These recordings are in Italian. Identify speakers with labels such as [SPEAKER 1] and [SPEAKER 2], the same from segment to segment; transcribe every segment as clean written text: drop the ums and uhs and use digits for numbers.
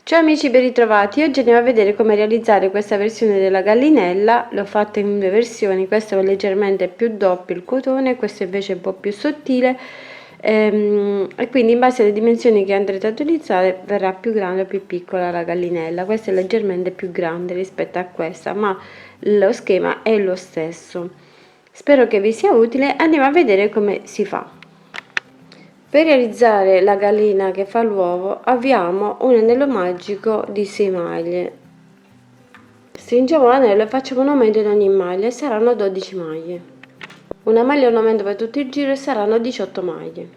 [SPEAKER 1] Ciao amici, ben ritrovati. Oggi andiamo a vedere come realizzare questa versione della gallinella. L'ho fatta in due versioni, questo è leggermente più doppio il cotone, questo invece è un po' più sottile, e quindi in base alle dimensioni che andrete ad utilizzare verrà più grande o più piccola la gallinella. Questa è leggermente più grande rispetto a questa, ma lo schema è lo stesso. Spero che vi sia utile. Andiamo a vedere come si fa. Per realizzare la gallina che fa l'uovo avviamo un anello magico di 6 maglie. Stringiamo l'anello e facciamo un aumento in ogni maglia e saranno 12 maglie. Una maglia e un aumento per tutto il giro e saranno 18 maglie.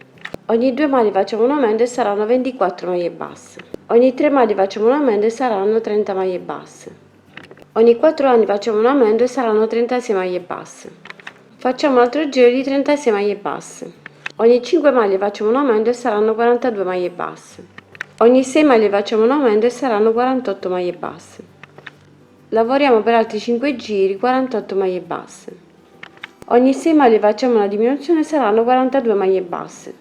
[SPEAKER 1] Ogni 2 maglie facciamo un aumento e saranno 24 maglie basse. Ogni 3 maglie facciamo un aumento e saranno 30 maglie basse. Ogni 4 maglie facciamo un aumento e saranno 36 maglie basse. Facciamo un altro giro di 36 maglie basse. Ogni 5 maglie facciamo un aumento e saranno 42 maglie basse. Ogni 6 maglie facciamo un aumento e saranno 48 maglie basse. Lavoriamo per altri 5 giri, 48 maglie basse. Ogni 6 maglie facciamo una diminuzione e saranno 42 maglie basse.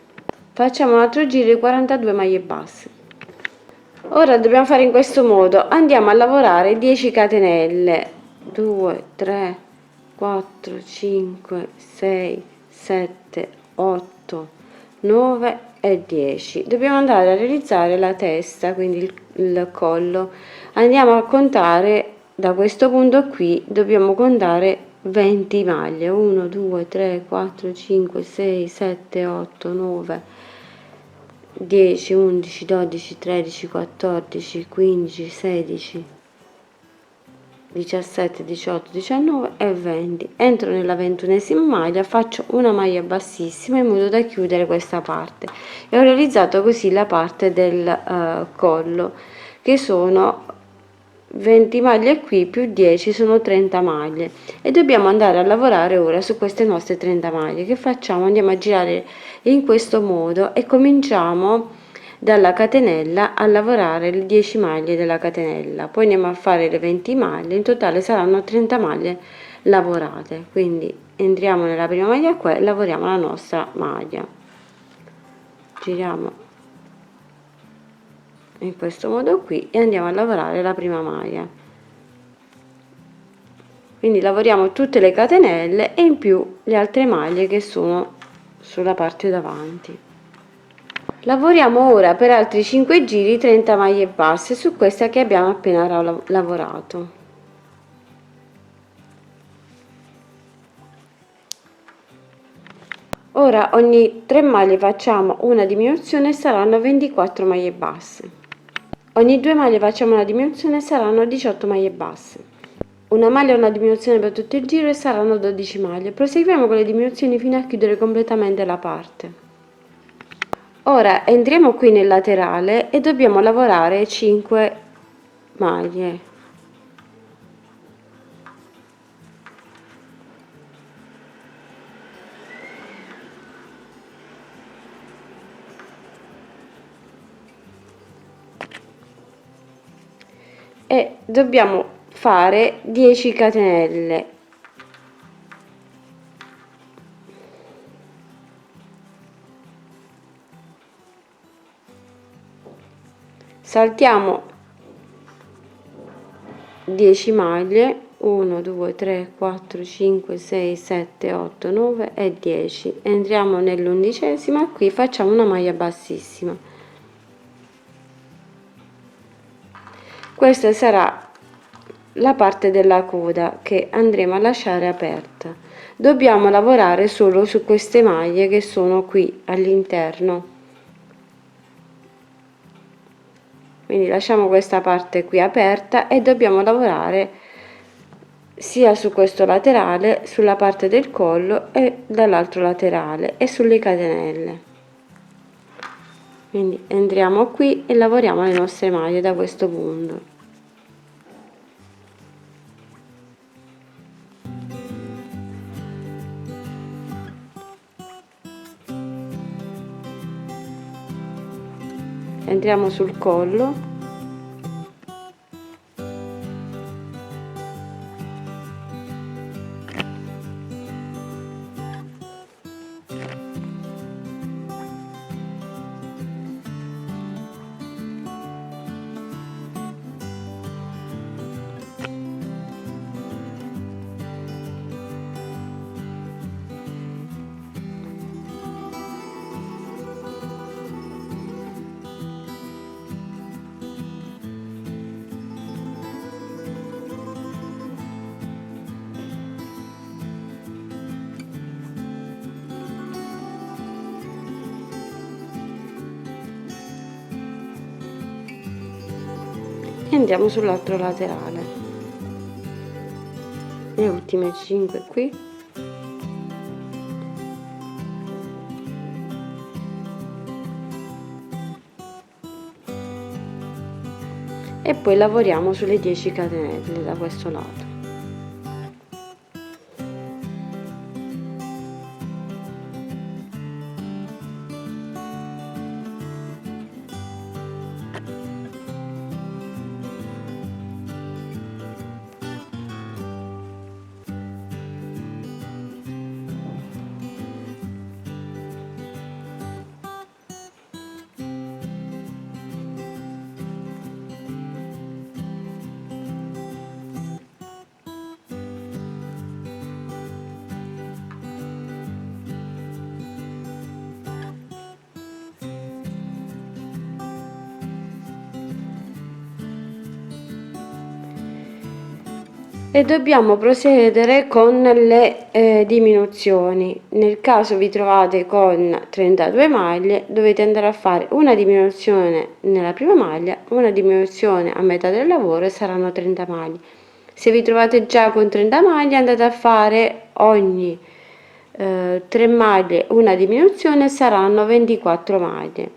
[SPEAKER 1] Facciamo un altro giro di 42 maglie basse. Ora dobbiamo fare in questo modo: andiamo a lavorare 10 catenelle, 2, 3, 4, 5, 6, 7, 8, 9 e 10. Dobbiamo andare a realizzare la testa, quindi il collo. Andiamo a contare da questo punto qui, dobbiamo contare 20 maglie: 1, 2, 3, 4, 5, 6, 7, 8, 9, 10, 11, 12, 13, 14, 15, 16, 17, 18, 19 e 20. Entro nella 21esima maglia, faccio una maglia bassissima in modo da chiudere questa parte e ho realizzato così la parte del collo, che sono 20 maglie qui più 10 sono 30 maglie, e dobbiamo andare a lavorare ora su queste nostre 30 maglie. Che facciamo? Andiamo a girare in questo modo e cominciamo dalla catenella a lavorare le 10 maglie della catenella, poi andiamo a fare le 20 maglie, in totale saranno 30 maglie lavorate. Quindi entriamo nella prima maglia qua e lavoriamo la nostra maglia, giriamo in questo modo qui e andiamo a lavorare la prima maglia. Quindi lavoriamo tutte le catenelle e in più le altre maglie che sono sulla parte davanti. Lavoriamo ora per altri 5 giri 30 maglie basse su questa che abbiamo appena lavorato. Ora ogni 3 maglie facciamo una diminuzione e saranno 24 maglie basse. Ogni 2 maglie facciamo una diminuzione e saranno 18 maglie basse. Una maglia e una diminuzione per tutto il giro e saranno 12 maglie. Proseguiamo con le diminuzioni fino a chiudere completamente la parte. Ora entriamo qui nel laterale e dobbiamo lavorare 5 maglie. E dobbiamo fare 10 catenelle. Saltiamo 10 maglie, 1, 2, 3, 4, 5, 6, 7, 8, 9 e 10. Entriamo nell'11ª e qui facciamo una maglia bassissima. Questa sarà la parte della coda che andremo a lasciare aperta. Dobbiamo lavorare solo su queste maglie che sono qui all'interno. Quindi lasciamo questa parte qui aperta e dobbiamo lavorare sia su questo laterale, sulla parte del collo e dall'altro laterale e sulle catenelle. Quindi entriamo qui e lavoriamo le nostre maglie da questo punto. Entriamo sul collo, e andiamo sull'altro laterale, le ultime 5 qui, e poi lavoriamo sulle 10 catenelle da questo lato. E dobbiamo procedere con le diminuzioni. Nel caso vi trovate con 32 maglie, dovete andare a fare una diminuzione nella prima maglia, una diminuzione a metà del lavoro e saranno 30 maglie. Se vi trovate già con 30 maglie, andate a fare ogni 3 maglie una diminuzione, saranno 24 maglie.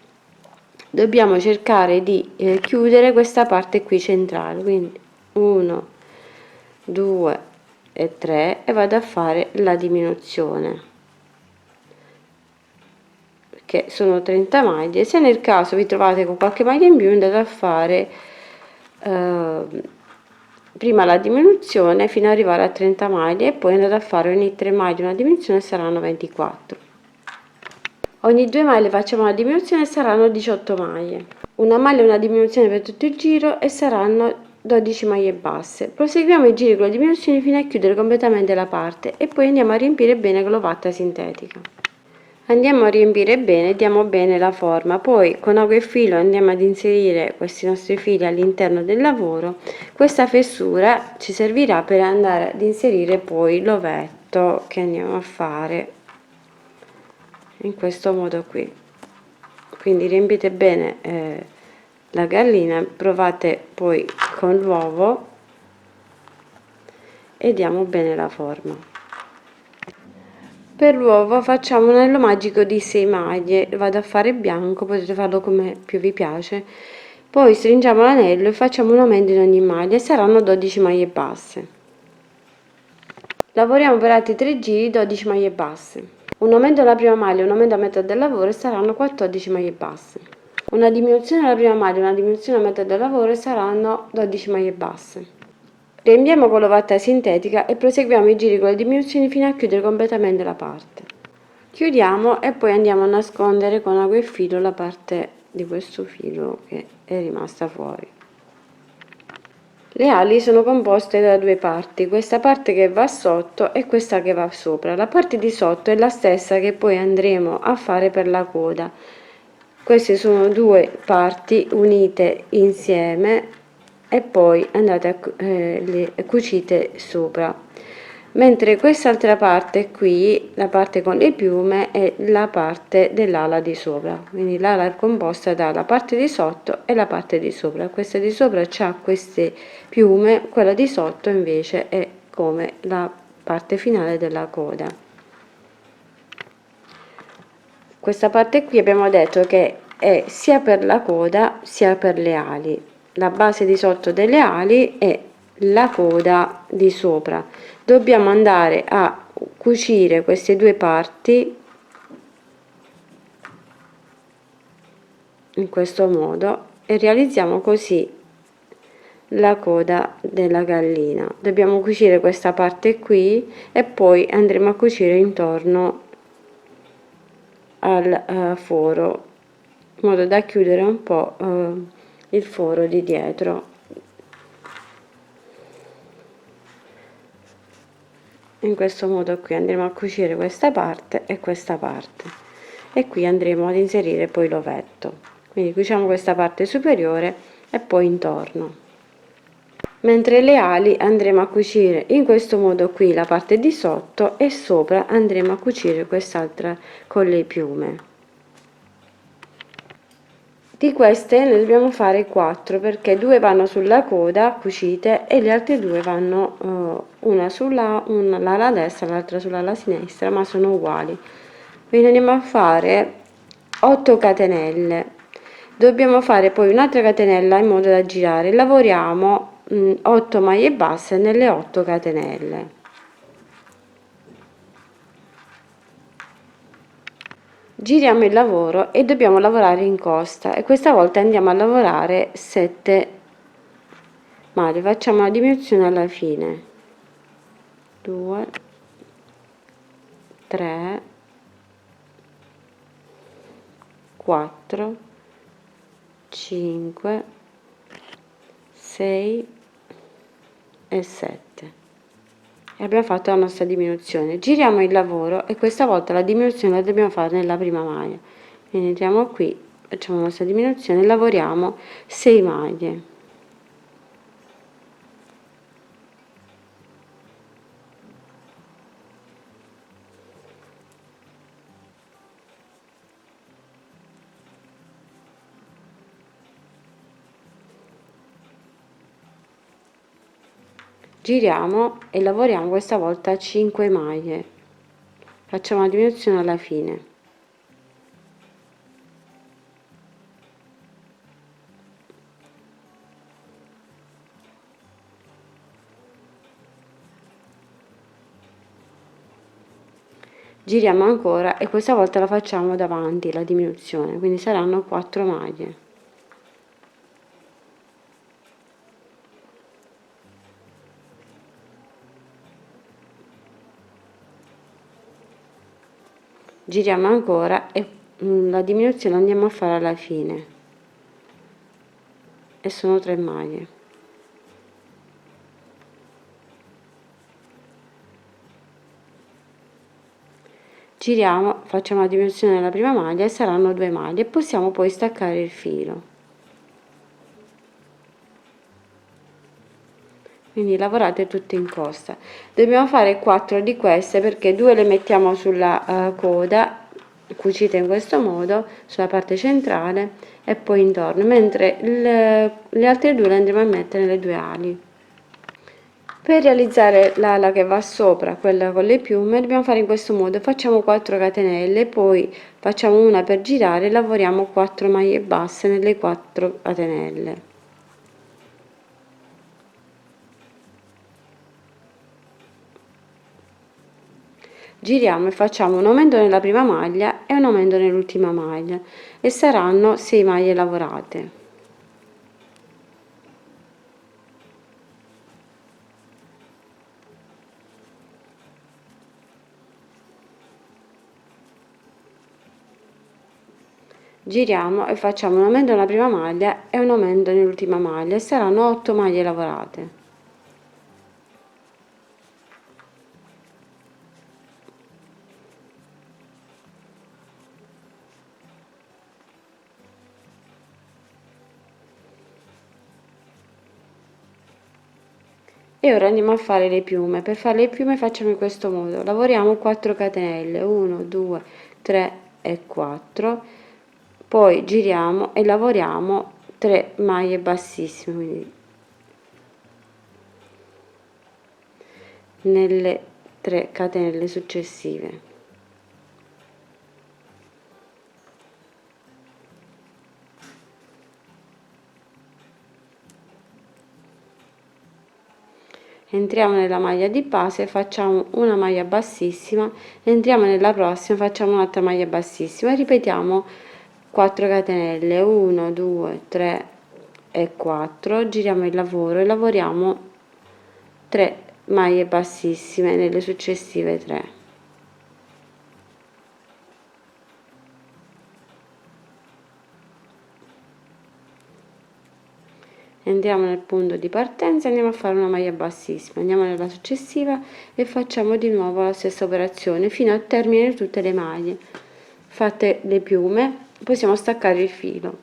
[SPEAKER 1] Dobbiamo cercare di chiudere questa parte qui centrale, quindi 1, 2 e 3, e vado a fare la diminuzione, che sono 30 maglie. Se nel caso vi trovate con qualche maglia in più, andate a fare prima la diminuzione fino ad arrivare a 30 maglie e poi andate a fare ogni 3 maglie una diminuzione, saranno 24. Ogni 2 maglie facciamo una diminuzione, saranno 18 maglie. Una maglia una diminuzione per tutto il giro e saranno 12 maglie basse. Proseguiamo i giri con le diminuzioni fino a chiudere completamente la parte e poi andiamo a riempire bene con l'ovatta sintetica. Andiamo a riempire bene, diamo bene la forma, poi con acqua e filo andiamo ad inserire questi nostri fili all'interno del lavoro. Questa fessura ci servirà per andare ad inserire poi l'ovetto che andiamo a fare in questo modo qui. Quindi riempite bene la gallina, provate poi con l'uovo e diamo bene la forma. Per l'uovo facciamo un anello magico di 6 maglie, vado a fare bianco, potete farlo come più vi piace, poi stringiamo l'anello e facciamo un aumento in ogni maglia, saranno 12 maglie basse. Lavoriamo per altri 3 giri 12 maglie basse, un aumento alla prima maglia, un aumento a metà del lavoro e saranno 14 maglie basse. Una diminuzione alla prima maglia, una diminuzione a metà del lavoro e saranno 12 maglie basse. Riempiamo con l'ovatta sintetica e proseguiamo i giri con le diminuzioni fino a chiudere completamente la parte. Chiudiamo e poi andiamo a nascondere con acqua e filo la parte di questo filo che è rimasta fuori. Le ali sono composte da 2 parti, questa parte che va sotto e questa che va sopra. La parte di sotto è la stessa che poi andremo a fare per la coda. Queste sono 2 parti unite insieme e poi andate le cucite sopra, mentre quest'altra parte qui, la parte con le piume, è la parte dell'ala di sopra, quindi l'ala è composta dalla parte di sotto e la parte di sopra. Questa di sopra ha queste piume, quella di sotto invece è come la parte finale della coda. Questa parte qui abbiamo detto che è sia per la coda sia per le ali. La base di sotto delle ali è la coda di sopra. Dobbiamo andare a cucire queste 2 parti in questo modo e realizziamo così la coda della gallina. Dobbiamo cucire questa parte qui e poi andremo a cucire intorno al foro, in modo da chiudere un po' il foro di dietro. In questo modo qui andremo a cucire questa parte e qui andremo ad inserire poi l'ovetto. Quindi cuciamo questa parte superiore e poi intorno, mentre le ali andremo a cucire in questo modo qui la parte di sotto e sopra andremo a cucire quest'altra con le piume. Di queste ne dobbiamo fare 4 perché 2 vanno sulla coda cucite e le altre 2 vanno una sulla l'ala destra, l'altra sull'ala sinistra, ma sono uguali. Quindi andiamo a fare 8 catenelle. Dobbiamo fare poi un'altra catenella in modo da girare. Lavoriamo 8 maglie basse nelle 8 catenelle. Giriamo il lavoro e dobbiamo lavorare in costa e questa volta andiamo a lavorare 7 maglie. Facciamo la diminuzione alla fine. 2, 3, 4, 5, 6 e 7 e abbiamo fatto la nostra diminuzione. Giriamo il lavoro e questa volta la diminuzione la dobbiamo fare nella prima maglia. Quindi entriamo qui, facciamo la nostra diminuzione e lavoriamo 6 maglie. Giriamo e lavoriamo questa volta 5 maglie. Facciamo la diminuzione alla fine. Giriamo ancora e questa volta la facciamo davanti la diminuzione, quindi saranno 4 maglie. Giriamo ancora e la diminuzione andiamo a fare alla fine e sono 3 maglie. Giriamo, facciamo la diminuzione della prima maglia e saranno 2 maglie e possiamo poi staccare il filo. Quindi lavorate tutte in costa. Dobbiamo fare 4 di queste perché 2 le mettiamo sulla coda cucite in questo modo sulla parte centrale e poi intorno, mentre le altre 2 le andremo a mettere nelle 2 ali. Per realizzare l'ala che va sopra, quella con le piume, dobbiamo fare in questo modo: facciamo 4 catenelle, poi facciamo una per girare e lavoriamo 4 maglie basse nelle 4 catenelle. Giriamo e facciamo un aumento nella prima maglia e un aumento nell'ultima maglia e saranno 6 maglie lavorate. Giriamo e facciamo un aumento nella prima maglia e un aumento nell'ultima maglia e saranno 8 maglie lavorate. E ora andiamo a fare le piume. Per fare le piume facciamo in questo modo: lavoriamo 4 catenelle, 1 2 3 e 4, poi giriamo e lavoriamo 3 maglie bassissime, quindi nelle 3 catenelle successive. Entriamo nella maglia di base, facciamo una maglia bassissima, entriamo nella prossima, facciamo un'altra maglia bassissima e ripetiamo 4 catenelle, 1 2 3 e 4, giriamo il lavoro e lavoriamo 3 maglie bassissime nelle successive 3. Entriamo nel punto di partenza e andiamo a fare una maglia bassissima, andiamo nella successiva e facciamo di nuovo la stessa operazione fino al termine di tutte le maglie. Fatte le piume possiamo staccare il filo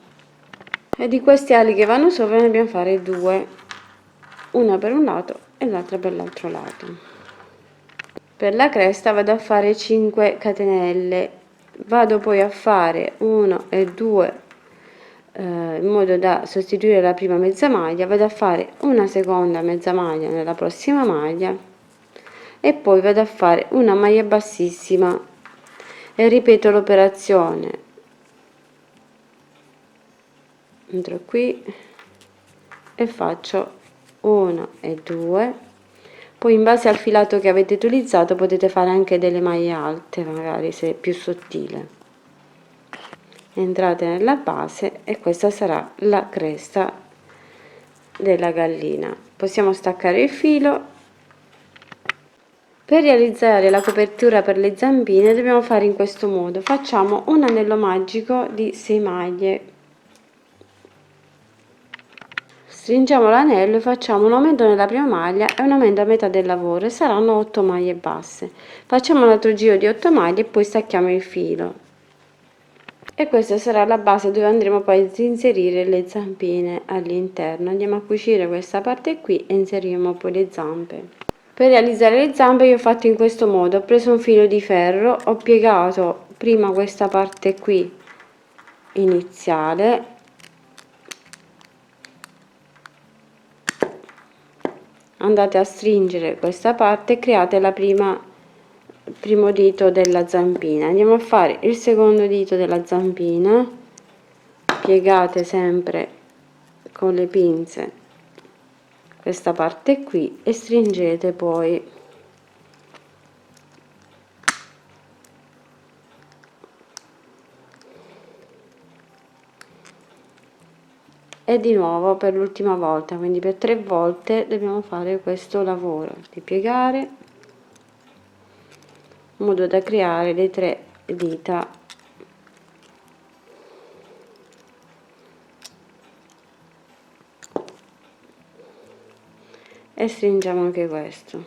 [SPEAKER 1] e di queste ali che vanno sopra ne dobbiamo fare 2, una per un lato e l'altra per l'altro lato. Per la cresta vado a fare 5 catenelle, vado poi a fare 1 e 2 in modo da sostituire la prima mezza maglia, vado a fare una seconda mezza maglia nella prossima maglia e poi vado a fare una maglia bassissima e ripeto l'operazione. Entro qui e faccio 1 e 2, poi in base al filato che avete utilizzato potete fare anche delle maglie alte, magari se è più sottile. Entrate nella base e questa sarà la cresta della gallina. Possiamo staccare il filo. Per realizzare la copertura per le zampine dobbiamo fare in questo modo: facciamo un anello magico di 6 maglie, stringiamo l'anello e facciamo un aumento nella prima maglia e un aumento a metà del lavoro e saranno 8 maglie basse. Facciamo un altro giro di 8 maglie e poi stacchiamo il filo. E questa sarà la base dove andremo poi ad inserire le zampine all'interno. Andiamo a cucire questa parte qui e inseriremo poi le zampe. Per realizzare le zampe io ho fatto in questo modo: ho preso un filo di ferro, ho piegato prima questa parte qui iniziale, andate a stringere questa parte e create la primo dito della zampina. Andiamo a fare il secondo dito della zampina, piegate sempre con le pinze questa parte qui e stringete poi. E di nuovo per l'ultima volta, quindi per 3 volte dobbiamo fare questo lavoro di piegare in modo da creare le 3 dita e stringiamo anche questo.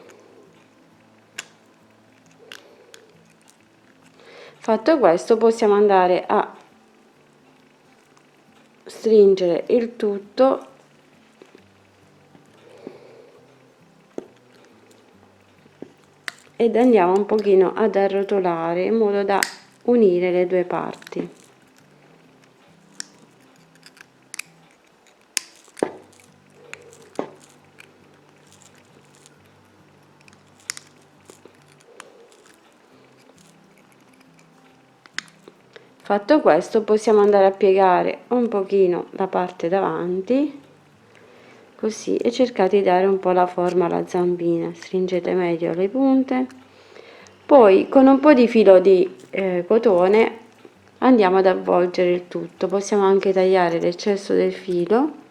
[SPEAKER 1] Fatto questo possiamo andare a stringere il tutto ed andiamo un pochino ad arrotolare in modo da unire le due parti. Fatto questo possiamo andare a piegare un pochino la parte davanti così e cercate di dare un po' la forma alla zampina, stringete meglio le punte, poi con un po' di filo di cotone andiamo ad avvolgere il tutto. Possiamo anche tagliare l'eccesso del filo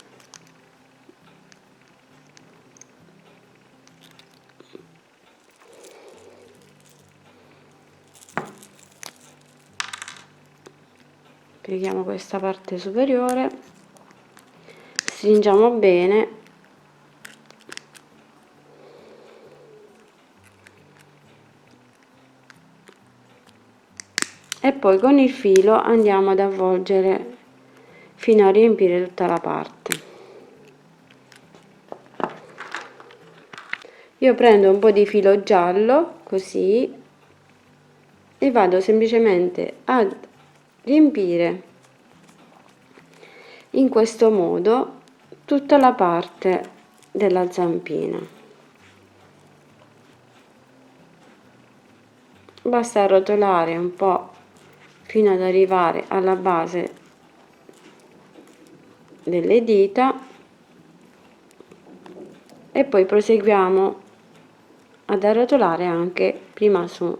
[SPEAKER 1] pieghiamo questa parte superiore, stringiamo bene e poi con il filo andiamo ad avvolgere fino a riempire tutta la parte. Io prendo un po' di filo giallo così e vado semplicemente a riempire in questo modo tutta la parte della zampina. Basta arrotolare un po' fino ad arrivare alla base delle dita e poi proseguiamo ad arrotolare anche prima su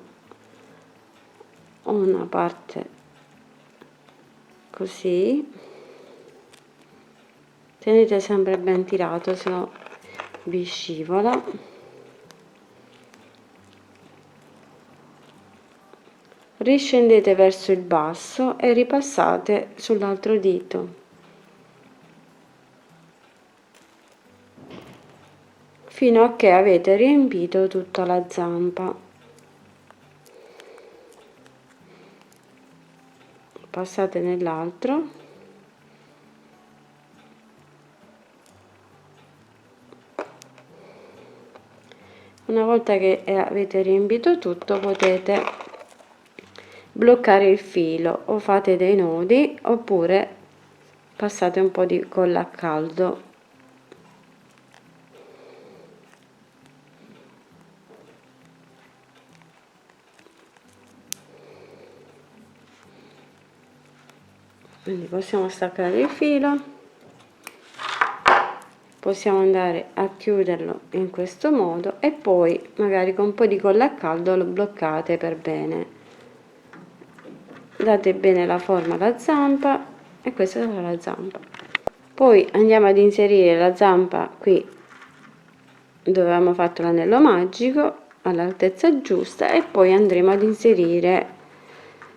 [SPEAKER 1] una parte così, tenete sempre ben tirato se no vi scivola, riscendete verso il basso e ripassate sull'altro dito fino a che avete riempito tutta la zampa. Passate nell'altro una volta che avete riempito tutto potete bloccare il filo o fate dei nodi oppure passate un po' di colla a caldo. Quindi possiamo staccare il filo, possiamo andare a chiuderlo in questo modo e poi magari con un po' di colla a caldo lo bloccate per bene, date bene la forma alla zampa e questa sarà la zampa. Poi andiamo ad inserire la zampa qui dove avevamo fatto l'anello magico all'altezza giusta e poi andremo ad inserire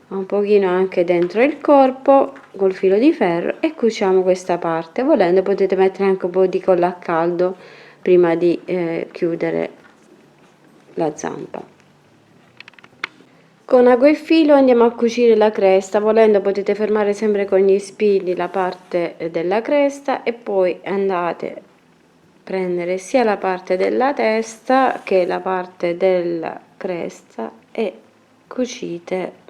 [SPEAKER 1] un pochino anche dentro il corpo col filo di ferro e cuciamo questa parte. Volendo potete mettere anche un po' di colla a caldo prima di chiudere la zampa. Con ago e filo andiamo a cucire la cresta. Volendo potete fermare sempre con gli spilli la parte della cresta e poi andate a prendere sia la parte della testa che la parte della cresta e cucite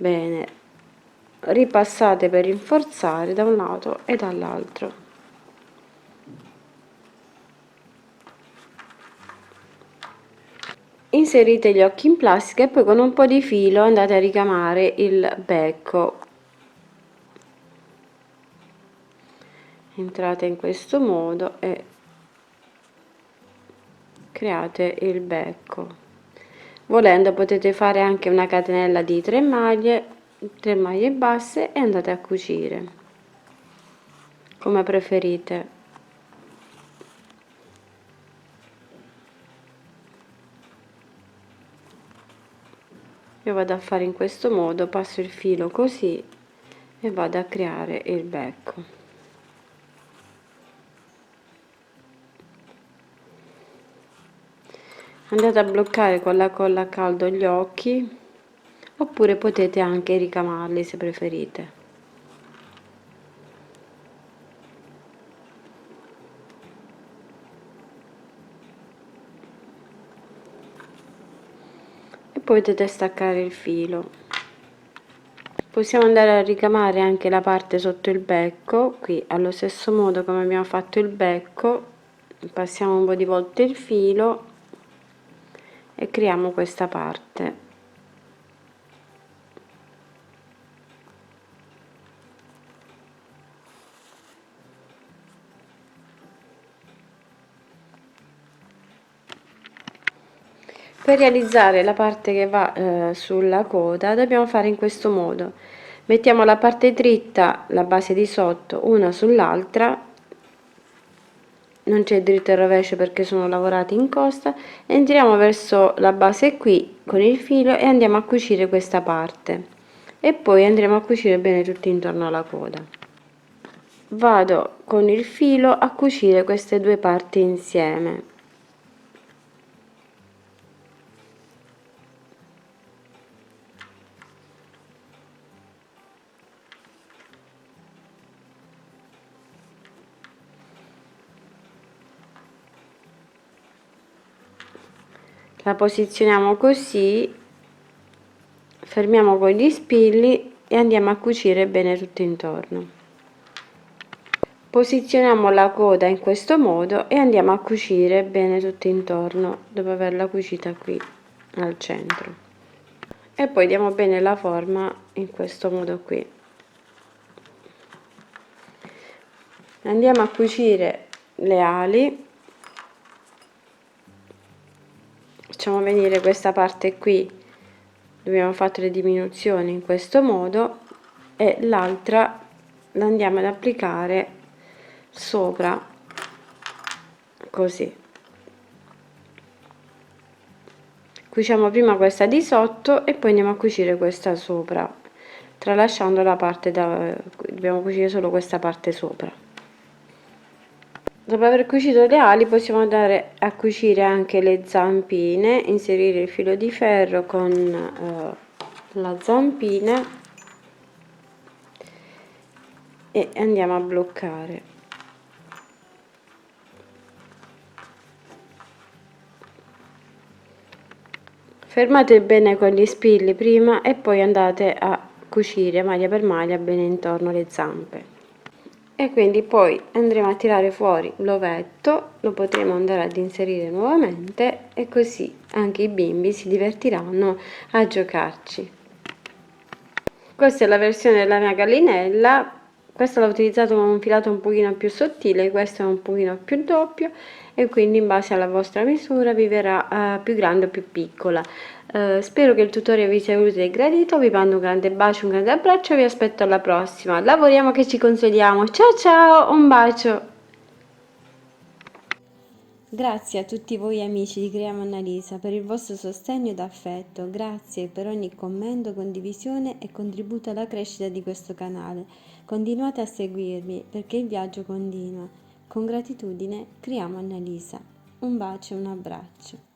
[SPEAKER 1] bene, ripassate per rinforzare da un lato e dall'altro. Inserite gli occhi in plastica e poi con un po' di filo andate a ricamare il becco. Entrate in questo modo e create il becco. Volendo potete fare anche una catenella di 3 maglie basse e andate a cucire come preferite. Io vado a fare in questo modo, passo il filo così e vado a creare il becco. Andate a bloccare con la colla a caldo gli occhi oppure potete anche ricamarli se preferite. E poi potete staccare il filo. Possiamo andare a ricamare anche la parte sotto il becco, qui allo stesso modo come abbiamo fatto il becco, passiamo un po' di volte il filo e creiamo questa parte. Per realizzare la parte che va sulla coda dobbiamo fare in questo modo: mettiamo la parte dritta, la base di sotto, una sull'altra, non c'è dritto e rovescio perché sono lavorati in costa, entriamo verso la base qui con il filo e andiamo a cucire questa parte e poi andremo a cucire bene tutto intorno alla coda. Vado con il filo a cucire queste due parti insieme. La posizioniamo così, fermiamo con gli spilli e andiamo a cucire bene tutto intorno. Posizioniamo la coda in questo modo e andiamo a cucire bene tutto intorno dopo averla cucita qui al centro e poi diamo bene la forma in questo modo qui. Andiamo a cucire le ali, facciamo venire questa parte qui dove abbiamo fatto le diminuzioni in questo modo e l'altra la andiamo ad applicare sopra così. Cuciamo prima questa di sotto e poi andiamo a cucire questa sopra, tralasciando la parte dobbiamo cucire solo questa parte sopra. Dopo aver cucito le ali possiamo andare a cucire anche le zampine, inserire il filo di ferro con la zampina e andiamo a bloccare. Fermate bene con gli spilli prima e poi andate a cucire maglia per maglia bene intorno le zampe. e quindi poi andremo a tirare fuori l'ovetto, lo potremo andare ad inserire nuovamente e così anche i bimbi si divertiranno a giocarci. Questa è la versione della mia gallinella, questa l'ho utilizzato con un filato un pochino più sottile, questo è un pochino più doppio e quindi in base alla vostra misura vi verrà più grande o più piccola. Spero che il tutorial vi sia utile e gradito, vi mando un grande bacio, un grande abbraccio e vi aspetto alla prossima. Lavoriamo che ci consoliamo, ciao ciao, un bacio! Grazie a tutti voi amici di Creiamo Annalisa per il vostro sostegno ed affetto, grazie per ogni commento, condivisione e contributo alla crescita di questo canale. Continuate a seguirmi perché il viaggio continua. Con gratitudine, Creiamo Annalisa. Un bacio e un abbraccio.